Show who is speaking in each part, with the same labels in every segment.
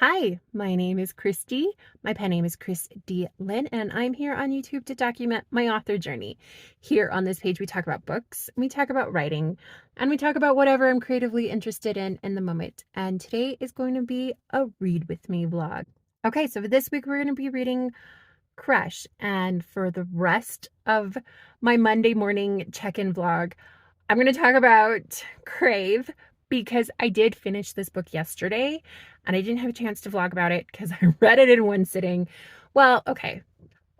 Speaker 1: Hi, my name is Christy. My pen name is Chris D. Lynn, and I'm here on YouTube to document my author journey. Here on this page, we talk about books, we talk about writing, and we talk about whatever I'm creatively interested in the moment. And today is going to be a read with me vlog. Okay, so for this week, we're going to be reading Crush, and for the rest of my Monday morning check-in vlog, I'm going to talk about Crave because I did finish this book yesterday and I didn't have a chance to vlog about it because I read it in one sitting. Well, okay.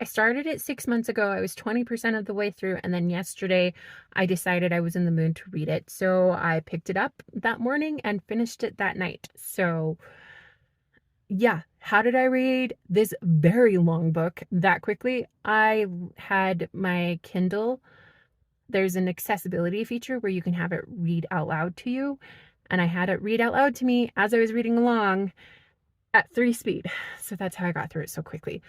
Speaker 1: I started it 6 months ago. I was 20% of the way through, and then yesterday I decided I was in the mood to read it. So I picked it up that morning and finished it that night. So yeah, how did I read this very long book that quickly? I had my Kindle. There's an accessibility feature where you can have it read out loud to you. And I had it read out loud to me as I was reading along at 3 speed. So that's how I got through it so quickly.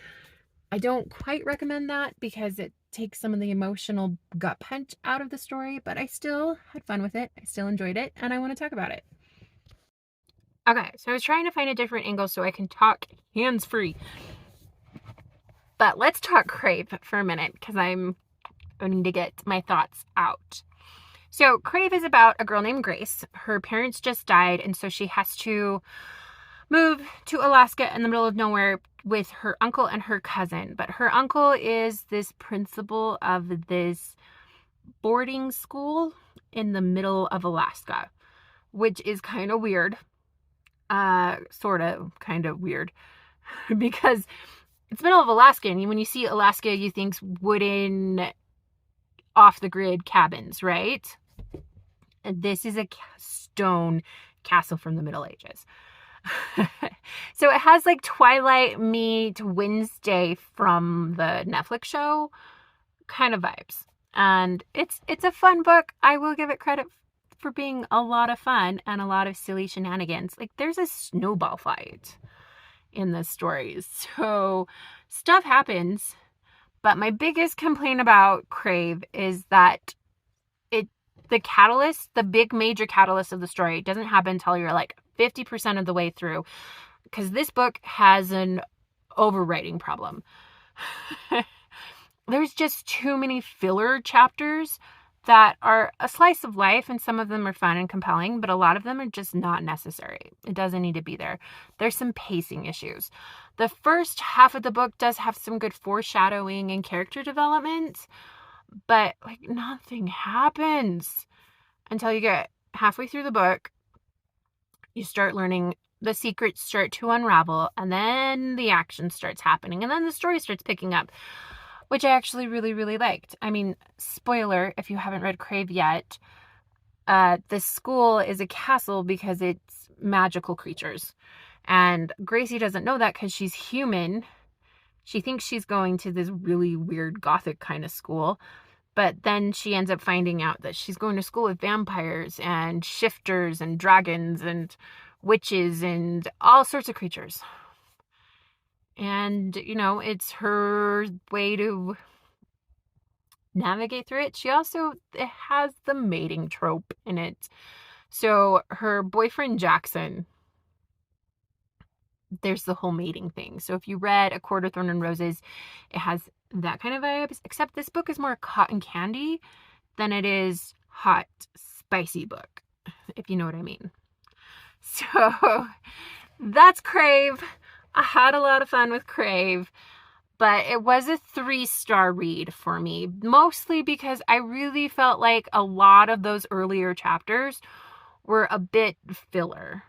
Speaker 1: I don't quite recommend that because it takes some of the emotional gut punch out of the story, but I still had fun with it. I still enjoyed it, and I want to talk about it. Okay, so I was trying to find a different angle so I can talk hands-free. But let's talk Crave for a minute because I need to get my thoughts out. So Crave is about a girl named Grace. Her parents just died, and so she has to move to Alaska in the middle of nowhere with her uncle and her cousin. But her uncle is this principal of this boarding school in the middle of Alaska, which is kind of weird. Sort of kind of weird because it's middle of Alaska, and when you see Alaska, you think wooden, off-the-grid cabins, right? And this is a stone castle from the Middle Ages. So it has like Twilight meet Wednesday from the Netflix show kind of vibes. And it's a fun book. I will give it credit for being a lot of fun and a lot of silly shenanigans. Like there's a snowball fight in this story. So stuff happens. But my biggest complaint about Crave is that the catalyst, the big major catalyst of the story doesn't happen until you're like 50% of the way through, because this book has an overwriting problem. There's just too many filler chapters that are a slice of life, and some of them are fun and compelling, but a lot of them are just not necessary. It doesn't need to be there. There's some pacing issues. The first half of the book does have some good foreshadowing and character development, but like nothing happens until you get halfway through the book. You start learning, the secrets start to unravel, and then the action starts happening, and then the story starts picking up, which I actually really, really liked. I mean, spoiler, if you haven't read Crave yet, this school is a castle because it's magical creatures. And Gracie doesn't know that because she's human. She thinks she's going to this really weird gothic kind of school. But then she ends up finding out that she's going to school with vampires and shifters and dragons and witches and all sorts of creatures. And, you know, it's her way to navigate through it. It has the mating trope in it. So her boyfriend, Jackson, there's the whole mating thing. So if you read A Court of Thorn and Roses, it has that kind of vibes, except this book is more cotton candy than it is hot, spicy book, if you know what I mean. So that's Crave. I had a lot of fun with Crave, but it was a 3-star read for me, mostly because I really felt like a lot of those earlier chapters were a bit filler.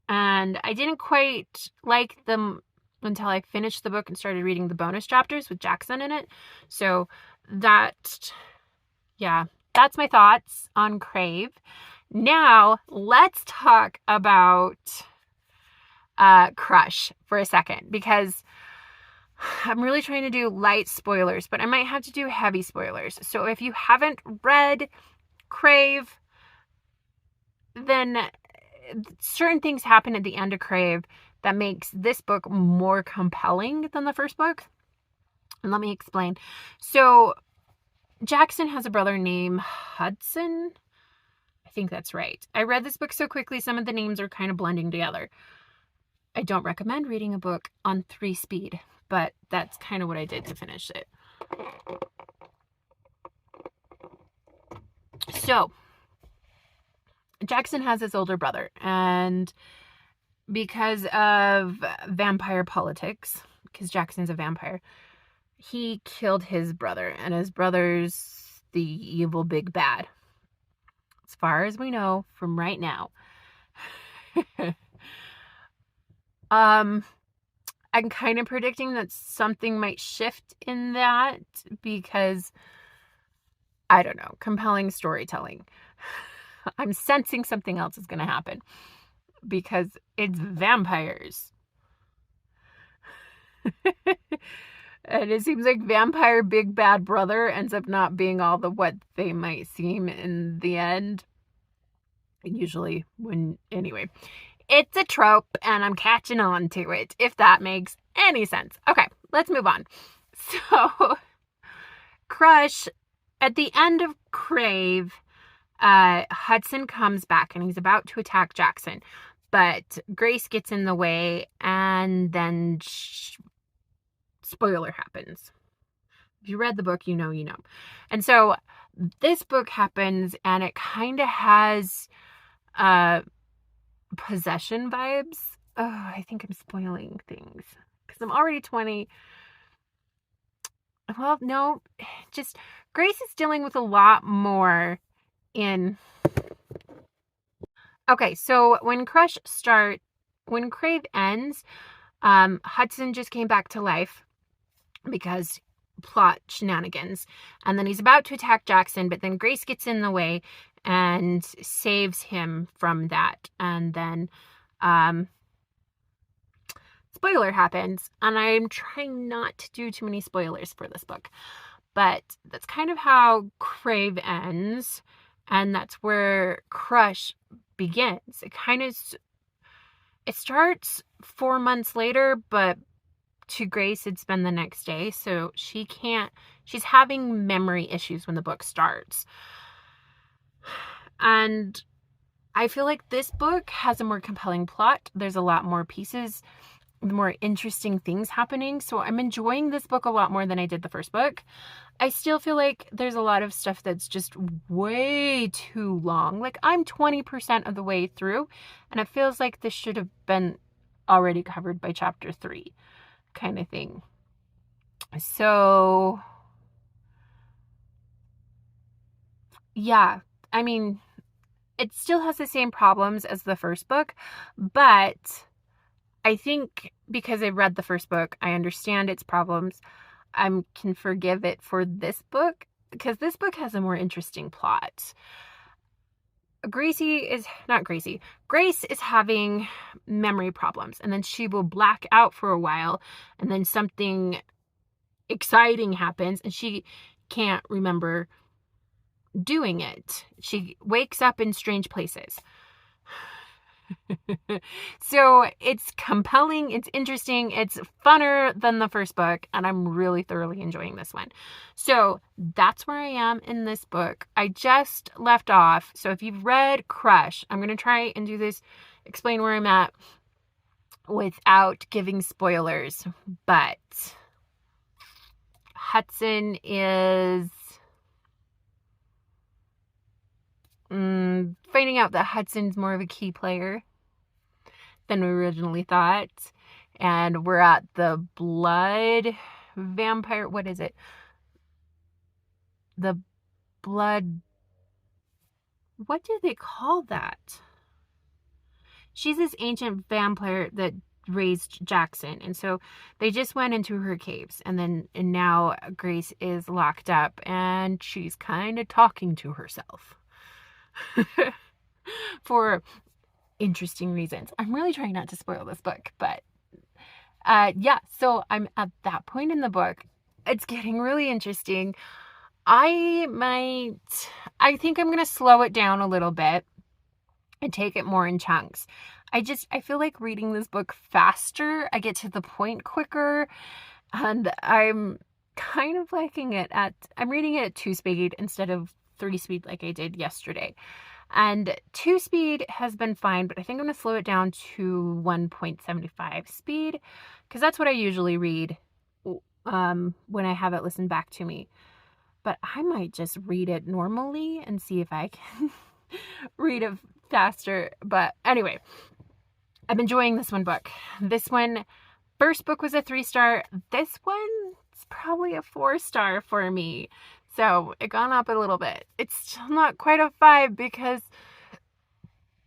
Speaker 1: And I didn't quite like them until I finished the book and started reading the bonus chapters with Jackson in it. So that's my thoughts on Crave. Now let's talk about Crush for a second, because I'm really trying to do light spoilers, but I might have to do heavy spoilers. So if you haven't read Crave, then certain things happen at the end of Crave that makes this book more compelling than the first book. And let me explain. So Jackson has a brother named Hudson. I think that's right. I read this book so quickly, some of the names are kind of blending together. I don't recommend reading a book on 3 speed, but that's kind of what I did to finish it. So, Jackson has his older brother, and because of vampire politics, because Jackson's a vampire, he killed his brother, and his brother's the evil big bad, as far as we know from right now. I'm kind of predicting that something might shift in that because, I don't know, compelling storytelling. I'm sensing something else is going to happen because it's vampires. And it seems like vampire big bad brother ends up not being all the what they might seem in the end. Usually anyway, it's a trope and I'm catching on to it, if that makes any sense. Okay, let's move on. So, Crush, at the end of Crave, Hudson comes back and he's about to attack Jackson, but Grace gets in the way, and then spoiler happens. If you read the book, you know. And so this book happens, and it kind of has possession vibes. Oh, I think I'm spoiling things because I'm already 20. Well, no, just Grace is dealing with a lot more in... Okay, so when Crave ends, Hudson just came back to life because plot shenanigans, and then he's about to attack Jackson, but then Grace gets in the way and saves him from that, and then spoiler happens, and I'm trying not to do too many spoilers for this book, but that's kind of how Crave ends, and that's where Crush begins. It starts 4 months later, but to Grace it's been the next day, so she's having memory issues when the book starts. And I feel like this book has a more compelling plot. There's a lot more pieces, more interesting things happening, so I'm enjoying this book a lot more than I did the first book. I still feel like there's a lot of stuff that's just way too long. Like, I'm 20% of the way through, and it feels like this should have been already covered by chapter 3 kind of thing. So yeah, I mean, it still has the same problems as the first book, but I think because I read the first book, I understand its problems. I can forgive it for this book because this book has a more interesting plot. Grace is having memory problems, and then she will black out for a while, and then something exciting happens and she can't remember doing it. She wakes up in strange places. So it's compelling, it's interesting, it's funner than the first book, and I'm really thoroughly enjoying this one. So that's where I am in this book. I just left off. So if you've read Crush, I'm going to try and do this, explain where I'm at without giving spoilers. But Hudson is finding out that Hudson's more of a key player than we originally thought. And we're at the blood vampire. What is it? The blood. What do they call that? She's this ancient vampire that raised Jackson. And so they just went into her caves. And now Grace is locked up and she's kind of talking to herself. For interesting reasons. I'm really trying not to spoil this book, but yeah, so I'm at that point in the book. It's getting really interesting. I think I'm going to slow it down a little bit and take it more in chunks. I feel like reading this book faster. I get to the point quicker, and I'm kind of liking it I'm reading it at 2 speed instead of 3 speed like I did yesterday. And 2 speed has been fine, but I think I'm going to slow it down to 1.75 speed because that's what I usually read when I have it listened back to me. But I might just read it normally and see if I can read it faster. But anyway, I'm enjoying this one book. This one, first book was a 3-star. This one's probably a 4-star for me. So it gone up a little bit. It's still not quite a 5 because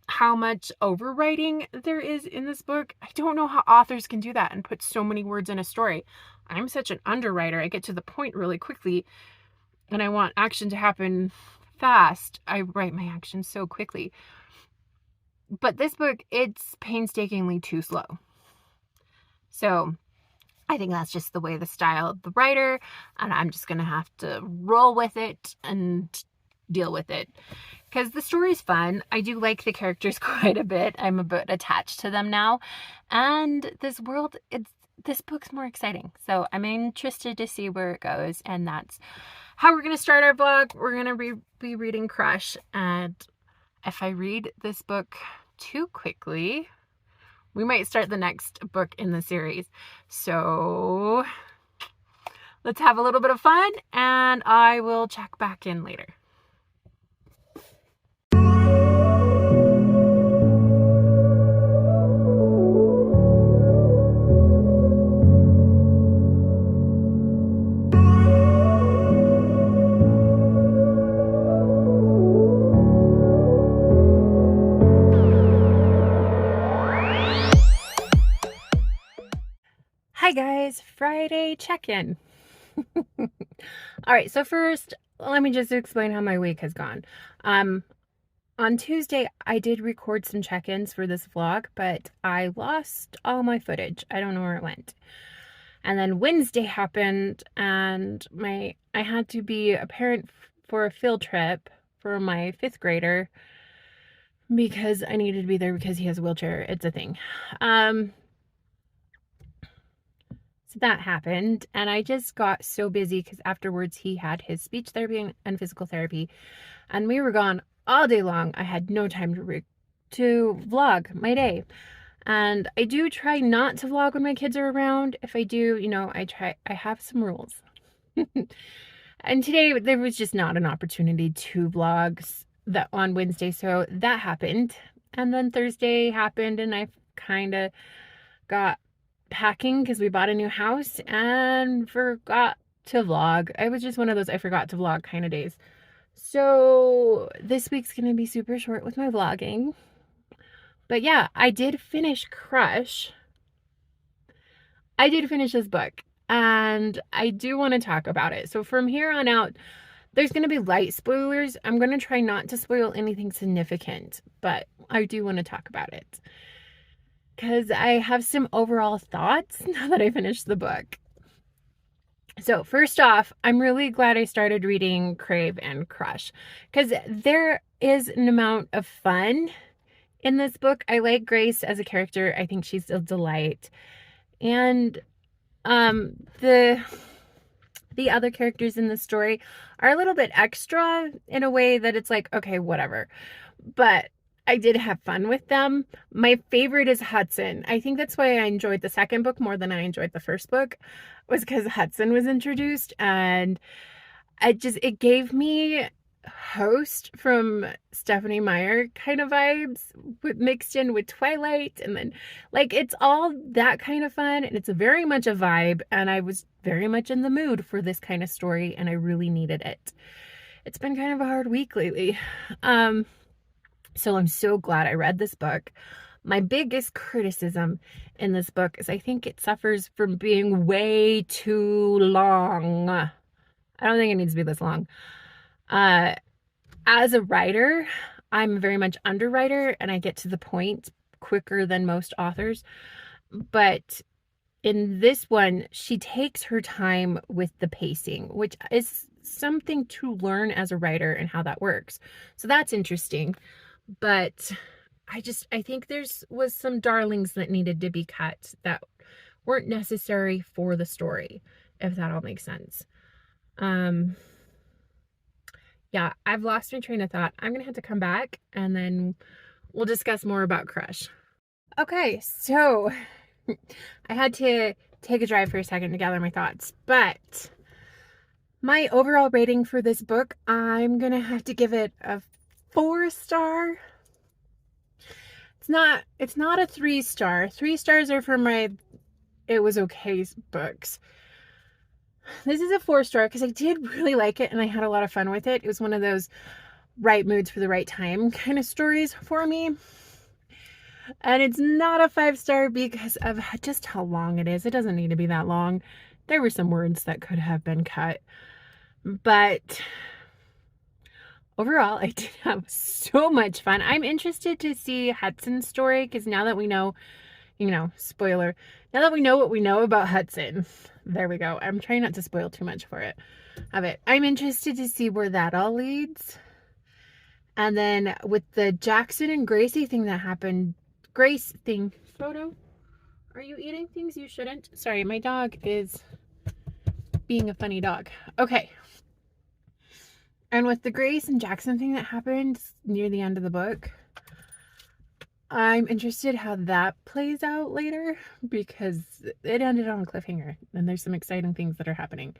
Speaker 1: how much overwriting there is in this book. I don't know how authors can do that and put so many words in a story. I'm such an underwriter. I get to the point really quickly and I want action to happen fast. I write my action so quickly. But this book, it's painstakingly too slow. So I think that's just the way the style of the writer, and I'm just going to have to roll with it and deal with it. Because the story's fun. I do like the characters quite a bit. I'm a bit attached to them now. And this world, this book's more exciting. So I'm interested to see where it goes. And that's how we're going to start our vlog. We're going to be reading Crush. And if I read this book too quickly, we might start the next book in the series. So let's have a little bit of fun and I will check back in later. Hi guys, Friday check-in. All right, so first, let me just explain how my week has gone. On Tuesday, I did record some check-ins for this vlog, but I lost all my footage. I don't know where it went. And then Wednesday happened, and I had to be a parent for a field trip for my 5th grader because I needed to be there because he has a wheelchair. It's a thing. That happened, and I just got so busy because afterwards he had his speech therapy and physical therapy, and we were gone all day long. I had no time to vlog my day, and I do try not to vlog when my kids are around. If I do, I have some rules. And today there was just not an opportunity to vlog that on Wednesday, so that happened. And then Thursday happened, and I kind of got packing because we bought a new house and forgot to vlog. I was just one of those I forgot to vlog kind of days. So this week's gonna be super short with my vlogging. But yeah, I did finish Crush. I did finish this book and I do want to talk about it. So from here on out, there's going to be light spoilers. I'm going to try not to spoil anything significant, but I do want to talk about it because I have some overall thoughts now that I finished the book. So first off, I'm really glad I started reading Crave and Crush because there is an amount of fun in this book. I like Grace as a character. I think she's a delight. And the other characters in the story are a little bit extra in a way that it's like, okay, whatever. But I did have fun with them. My favorite is Hudson. I think that's why I enjoyed the second book more than I enjoyed the first book, was because Hudson was introduced, and it gave me Host from Stephanie Meyer kind of vibes mixed in with Twilight, and then like it's all that kind of fun, and it's very much a vibe, and I was very much in the mood for this kind of story, and I really needed it. It's been kind of a hard week lately. So I'm so glad I read this book. My biggest criticism in this book is I think it suffers from being way too long. I don't think it needs to be this long. As a writer, I'm very much underwriter, and I get to the point quicker than most authors. But in this one, she takes her time with the pacing, which is something to learn as a writer and how that works. So that's interesting. But I think was some darlings that needed to be cut that weren't necessary for the story, if that all makes sense. yeah, I've lost my train of thought. I'm gonna have to come back and then we'll discuss more about Crush. Okay, so I had to take a drive for a second to gather my thoughts, but my overall rating for this book, I'm gonna have to give it a 4-star. It's not a 3-star. 3 stars are for my it was okay books. This is a 4-star because I did really like it and I had a lot of fun with it. It was one of those right moods for the right time kind of stories for me. And it's not a 5-star because of just how long it is. It doesn't need to be that long. There were some words that could have been cut. But overall, I did have so much fun. I'm interested to see Hudson's story because now that we know, spoiler, now that we know what we know about Hudson, there we go. I'm trying not to spoil too much of it. I'm interested to see where that all leads. And then with the Jackson and Gracie thing that happened, Grace thing, Photo, are you eating things you shouldn't? Sorry, my dog is being a funny dog. Okay. And with the Grace and Jackson thing that happened near the end of the book, I'm interested how that plays out later because it ended on a cliffhanger and there's some exciting things that are happening.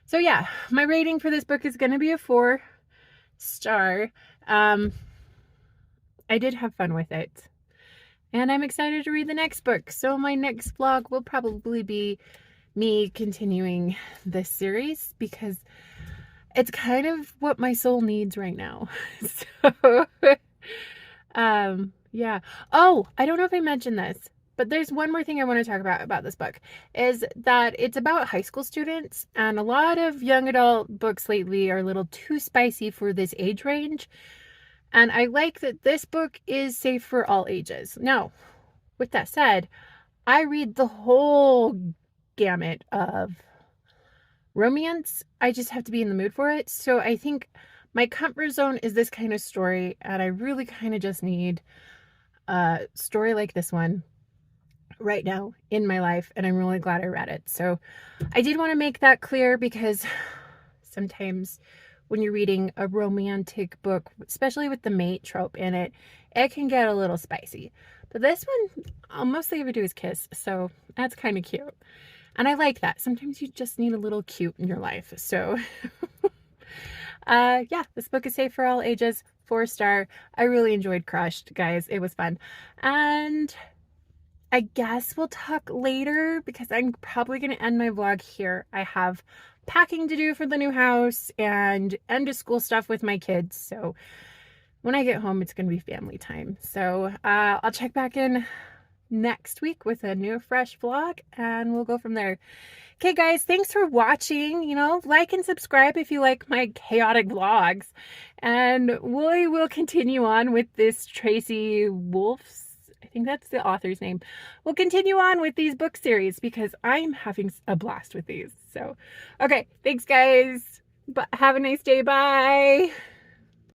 Speaker 1: So yeah, my rating for this book is going to be a 4-star. I did have fun with it. And I'm excited to read the next book. So my next vlog will probably be me continuing this series because it's kind of what my soul needs right now. So, yeah. Oh, I don't know if I mentioned this, but there's one more thing I want to talk about this book is that it's about high school students, and a lot of young adult books lately are a little too spicy for this age range. And I like that this book is safe for all ages. Now, with that said, I read the whole gamut of romance. I just have to be in the mood for it. So I think my comfort zone is this kind of story, and I really kind of just need a story like this one right now in my life, and I'm really glad I read it. So I did want to make that clear because sometimes when you're reading a romantic book, especially with the mate trope in it, it can get a little spicy. But this one, all most they ever do is kiss, so that's kind of cute. And I like that. Sometimes you just need a little cute in your life. So, yeah, this book is safe for all ages. 4-star. I really enjoyed Crushed, guys. It was fun. And I guess we'll talk later because I'm probably going to end my vlog here. I have packing to do for the new house and end of school stuff with my kids. So when I get home, it's going to be family time. So I'll check back in next week with a new fresh vlog and we'll go from there. Okay, guys, thanks for watching. Like and subscribe if you like my chaotic vlogs. And we will continue on with this Tracy Wolf's, I think that's the author's name. We'll continue on with these book series because I'm having a blast with these. So, okay, thanks, guys. But have a nice day. Bye.